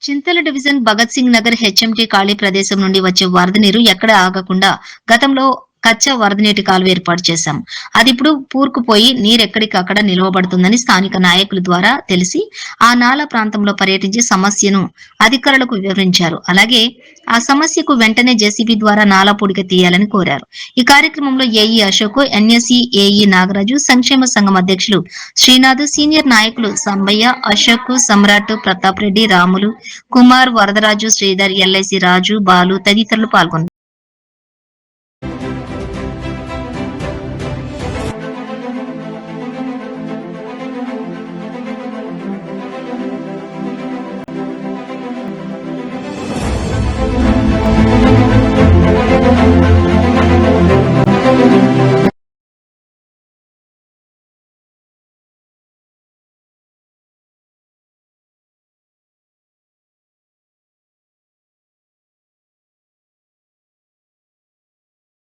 చింతల division Bhagat Singh Nagar HMT ఖాళీ ప్రదేశం నుండి వచ్చే వరద నీరు ఎక్కడ ఆగకుండా గతంలో కచ్చా వరద నీటి కాలువ ఏర్పాటు చేశాం. అది ఇప్పుడు పూర్కుపోయి నీరెక్కడికక్కడ నిలువబడుతుందని స్థానిక నాయకుల ద్వారా తెలిసి ఆ నాలా ప్రాంతంలో పర్యటించి సమస్యను అధికారులకు వివరించారు. అలాగే ఆ సమస్యకు వెంటనే జేసీబీ ద్వారా నాలా పూడిక తీయాలని కోరారు. ఈ కార్యక్రమంలో AE Ashok, NSE AE Nagaraju, సంక్షేమ సంఘం అధ్యక్షులు శ్రీనాథ్, సీనియర్ నాయకులు సంబయ్య, అశోక్, సమ్రాట్, ప్రతాప్ రెడ్డి, రాములు, కుమార్, వరదరాజు, శ్రీధర్, ఎల్ఐసి రాజు, బాలు తదితరులు పాల్గొన్నారు.